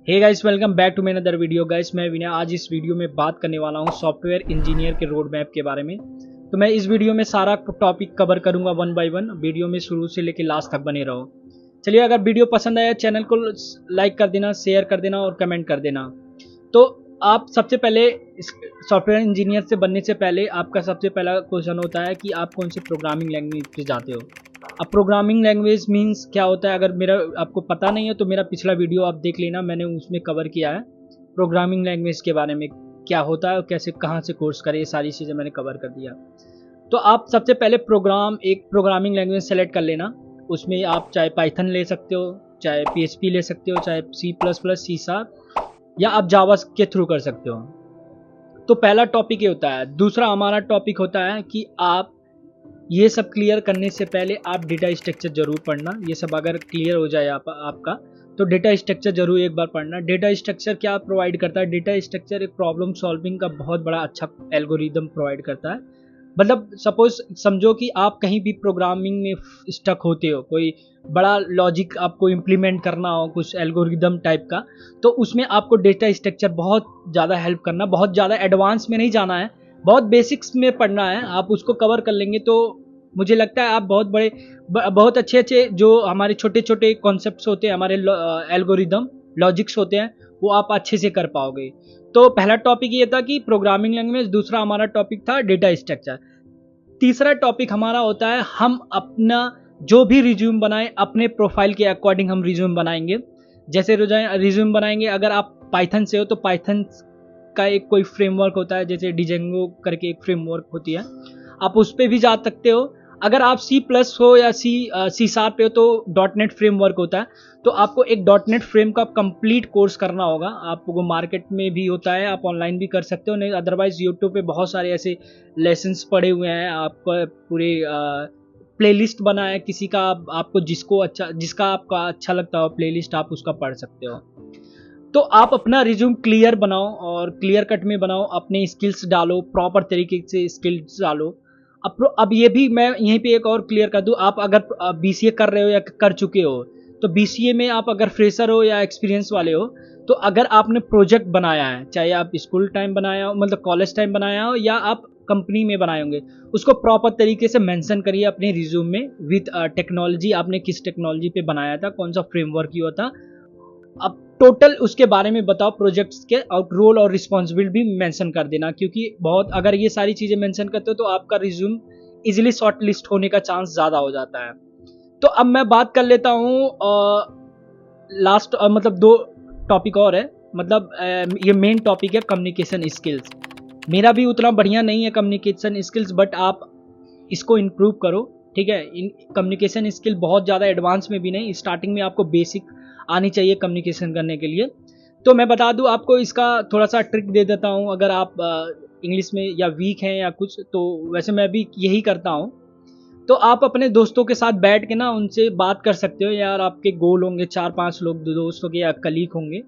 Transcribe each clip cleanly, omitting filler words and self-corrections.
Hey guys, welcome back to my another video. Guys, मैं विनय आज इस वीडियो में बात करने वाला हूं सॉफ्टवेयर इंजीनियर के रोड मैप के बारे में। तो मैं इस वीडियो में सारा टॉपिक कवर करूंगा वन बाय वन। वीडियो में शुरू से लेकर लास्ट तक बने रहो। चलिए, अगर वीडियो पसंद आया चैनल को लाइक कर देना, शेयर कर देना और कमेंट कर देना। तो आप सबसे पहले सॉफ्टवेयर इंजीनियर से बनने से पहले आपका सबसे पहला क्वेश्चन होता है कि आप कौन सी प्रोग्रामिंग लैंग्वेज पे जाते हो। अब प्रोग्रामिंग लैंग्वेज मींस क्या होता है, अगर मेरा आपको पता नहीं है तो मेरा पिछला वीडियो आप देख लेना, मैंने उसमें कवर किया है प्रोग्रामिंग लैंग्वेज के बारे में, क्या होता है और कैसे कहाँ से कोर्स करें, ये सारी चीज़ें मैंने कवर कर दिया। तो आप सबसे पहले एक प्रोग्रामिंग लैंग्वेज सेलेक्ट कर लेना। उसमें आप चाहे पाइथन ले सकते हो, चाहे PHP ले सकते हो, चाहे C++, C#, या आप जावा के थ्रू कर सकते हो। तो पहला टॉपिक ये होता है। दूसरा हमारा टॉपिक होता है कि आप ये सब क्लियर करने से पहले आप डेटा स्ट्रक्चर जरूर पढ़ना। ये सब अगर क्लियर हो जाए आपका तो डेटा स्ट्रक्चर जरूर एक बार पढ़ना। डेटा स्ट्रक्चर क्या प्रोवाइड करता है? डेटा स्ट्रक्चर एक प्रॉब्लम सॉल्विंग का बहुत बड़ा अच्छा एल्गोरिदम प्रोवाइड करता है। मतलब सपोज समझो कि आप कहीं भी प्रोग्रामिंग में स्टक होते हो, कोई बड़ा लॉजिक आपको इम्प्लीमेंट करना हो, कुछ एल्गोरिदम टाइप का, तो उसमें आपको डेटा स्ट्रक्चर बहुत ज़्यादा हेल्प करना। बहुत ज़्यादा एडवांस में नहीं जाना है, बहुत बेसिक्स में पढ़ना है। आप उसको कवर कर लेंगे तो मुझे लगता है आप बहुत अच्छे अच्छे जो हमारे छोटे छोटे कॉन्सेप्ट्स होते हैं, हमारे एल्गोरिदम लॉजिक्स होते हैं, वो आप अच्छे से कर पाओगे। तो पहला टॉपिक ये था कि प्रोग्रामिंग लैंग्वेज। दूसरा हमारा टॉपिक था डेटा स्ट्रक्चर। तीसरा टॉपिक हमारा होता है हम अपना जो भी रिज्यूम बनाएं अपने प्रोफाइल के अकॉर्डिंग हम रिज्यूम बनाएंगे। जैसे रिज्यूम बनाएंगे, अगर आप पाइथन से हो तो पाइथन का एक कोई फ्रेमवर्क होता है, जैसे डिजेंगो करके एक फ्रेमवर्क होती है, आप उस पर भी जा सकते हो। अगर आप C+ हो या C# पे हो तो .NET फ्रेमवर्क होता है। तो आपको एक .NET फ्रेम का कंप्लीट कोर्स करना होगा। आपको मार्केट में भी होता है, आप ऑनलाइन भी कर सकते हो, नहीं अदरवाइज यूट्यूब पे बहुत सारे ऐसे लेसन्स पड़े हुए हैं। आपका पूरे प्लेलिस्ट बना है किसी का, आपको जिसका आपका अच्छा लगता हो प्लेलिस्ट, आप उसका पढ़ सकते हो। तो आप अपना रिज्यूम क्लियर बनाओ और क्लियर कट में बनाओ, अपने स्किल्स डालो, प्रॉपर तरीके से स्किल्स डालो। अब ये भी मैं यहीं पे एक और क्लियर कर दूं, आप अगर BCA कर रहे हो या कर चुके हो तो BCA में आप अगर फ्रेशर हो या एक्सपीरियंस वाले हो, तो अगर आपने प्रोजेक्ट बनाया है, चाहे आप स्कूल टाइम बनाया हो, मतलब कॉलेज टाइम बनाया हो, या आप कंपनी में बनाए होंगे, उसको प्रॉपर तरीके से मेंशन करिए अपने रिज्यूम में विथ टेक्नोलॉजी। आपने किस टेक्नोलॉजी पे बनाया था, कौन सा फ्रेमवर्क यूज था, अब टोटल उसके बारे में बताओ। प्रोजेक्ट्स के और रोल और रिस्पॉन्सिबिलिटी भी मेंशन कर देना, क्योंकि बहुत अगर ये सारी चीज़ें मेंशन करते हो तो आपका रिज्यूम इजीली शॉर्ट लिस्ट होने का चांस ज़्यादा हो जाता है। तो अब मैं बात कर लेता हूँ लास्ट, मतलब दो टॉपिक और है। मतलब ये मेन टॉपिक है कम्युनिकेशन स्किल्स। मेरा भी उतना बढ़िया नहीं है कम्युनिकेशन स्किल्स, बट आप इसको इम्प्रूव करो, ठीक है। इन कम्युनिकेशन स्किल बहुत ज़्यादा एडवांस में भी नहीं, स्टार्टिंग में आपको बेसिक आनी चाहिए कम्युनिकेशन करने के लिए। तो मैं बता दूं आपको, इसका थोड़ा सा ट्रिक दे देता हूं। अगर आप इंग्लिश में या वीक हैं या कुछ, तो वैसे मैं भी यही करता हूं। तो आप अपने दोस्तों के साथ बैठ के ना उनसे बात कर सकते हो। यार आपके गोल होंगे 4-5 लोग दोस्तों के या कलीग होंगे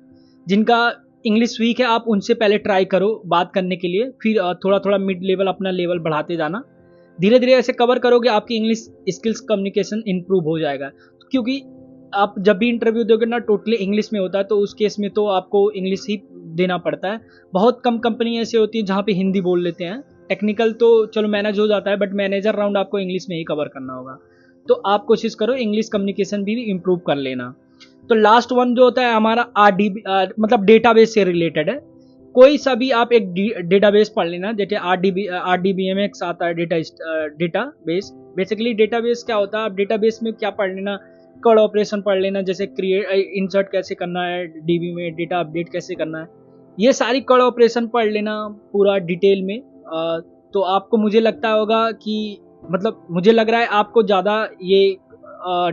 जिनका इंग्लिश वीक है, आप उनसे पहले ट्राई करो बात करने के लिए, फिर थोड़ा थोड़ा मिड लेवल अपना लेवल बढ़ाते जाना। धीरे धीरे ऐसे कवर करोगे, आपकी इंग्लिश स्किल्स कम्युनिकेशन इंप्रूव हो जाएगा। क्योंकि आप जब भी इंटरव्यू दोगे ना टोटली इंग्लिश में होता है, तो उस केस में तो आपको इंग्लिश ही देना पड़ता है। बहुत कम कंपनी ऐसी होती है जहाँ पे हिंदी बोल लेते हैं। टेक्निकल तो चलो मैनेज हो जाता है, बट मैनेजर राउंड आपको इंग्लिश में ही कवर करना होगा। तो आप कोशिश करो इंग्लिश कम्युनिकेशन भी इम्प्रूव कर लेना। तो लास्ट वन जो होता है हमारा RDB, मतलब डेटाबेस से रिलेटेड है। कोई सा भी आप एक डेटाबेस पढ़ लेना, जैसे RDBMX आता है डेटाबेस। बेसिकली डेटाबेस क्या होता है, आप डेटाबेस में क्या पढ़ लेना, कड ऑपरेशन पढ़ लेना, जैसे क्रिएट इंसर्ट कैसे करना है DB में, डेटा अपडेट कैसे करना है, ये सारी कड ऑपरेशन पढ़ लेना पूरा डिटेल में। तो आपको, मुझे लगता होगा कि, मतलब मुझे लग रहा है आपको ज़्यादा ये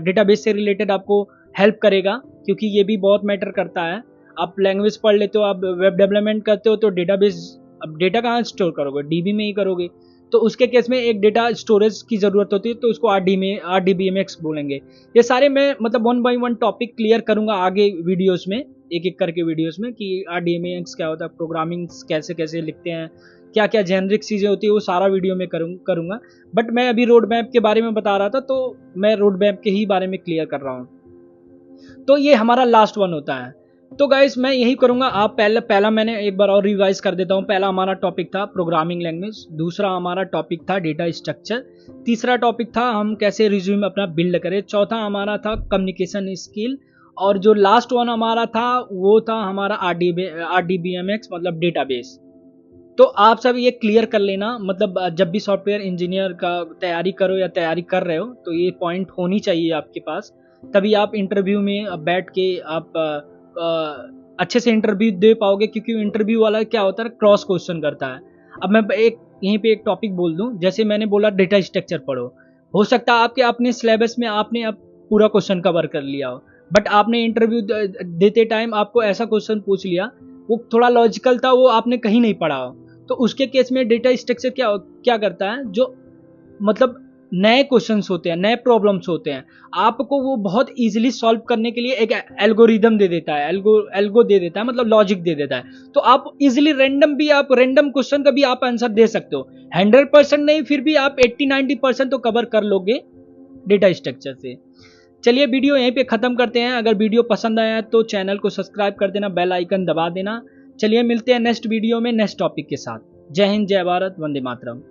डेटाबेस से रिलेटेड आपको हेल्प करेगा, क्योंकि ये भी बहुत मैटर करता है। आप लैंग्वेज पढ़ लेते हो, आप वेब डेवलपमेंट करते हो, तो डेटाबेस, अब डेटा कहाँ स्टोर करोगे, DB में ही करोगे। तो उसके केस में एक डेटा स्टोरेज की ज़रूरत होती है, तो उसको RDBMX बोलेंगे। ये सारे मैं मतलब 1 by 1 टॉपिक क्लियर करूँगा आगे वीडियोस में, एक एक करके वीडियोस में, कि RDBMX क्या होता है, प्रोग्रामिंग कैसे कैसे लिखते हैं, क्या क्या जेनरिक चीज़ें होती है, वो सारा वीडियो में करूँगा। बट मैं अभी रोड मैप के बारे में बता रहा था, तो मैं रोड मैप के ही बारे में क्लियर कर रहा हूँ। तो ये हमारा लास्ट वन होता है। तो गाइस मैं यही करूंगा। आप पहला मैंने एक बार और रिवाइज कर देता हूं। पहला हमारा टॉपिक था प्रोग्रामिंग लैंग्वेज, दूसरा हमारा टॉपिक था डेटा स्ट्रक्चर, तीसरा टॉपिक था हम कैसे रिज्यूम अपना बिल्ड करें, चौथा हमारा था कम्युनिकेशन स्किल, और जो लास्ट वन हमारा था वो था हमारा RDBMS मतलब डेटाबेस। तो आप सब ये क्लियर कर लेना, मतलब जब भी सॉफ्टवेयर इंजीनियर का तैयारी करो या तैयारी कर रहे हो तो ये पॉइंट होनी चाहिए आपके पास, तभी आप इंटरव्यू में बैठ के आप अच्छे से इंटरव्यू दे पाओगे। क्योंकि इंटरव्यू वाला क्या होता है, क्रॉस क्वेश्चन करता है। अब मैं यहीं पे एक टॉपिक बोल दूं, जैसे मैंने बोला डेटा स्ट्रक्चर पढ़ो, हो सकता है आपके अपने सिलेबस में आपने अब पूरा क्वेश्चन कवर कर लिया हो, बट आपने इंटरव्यू देते टाइम आपको ऐसा क्वेश्चन पूछ लिया, वो थोड़ा लॉजिकल था, वो आपने कहीं नहीं पढ़ा हो, तो उसके केस में डेटा स्ट्रक्चर क्या क्या करता है, जो मतलब नए क्वेश्चंस होते हैं, नए प्रॉब्लम्स होते हैं, आपको वो बहुत इजीली सॉल्व करने के लिए एक एल्गोरिदम दे देता है, एल्गो दे देता है, मतलब लॉजिक दे देता है। तो आप इजीली आप रैंडम क्वेश्चन का भी आप आंसर दे सकते हो। 100% नहीं, फिर भी आप 80-90% तो कवर कर लोगे डेटा स्ट्रक्चर से। चलिए वीडियो यहीं पे खत्म करते हैं। अगर वीडियो पसंद आया तो चैनल को सब्सक्राइब कर देना, बेल आइकन दबा देना। चलिए मिलते हैं नेक्स्ट वीडियो में नेक्स्ट टॉपिक के साथ। जय हिंद, जय भारत, वंदे मातरम।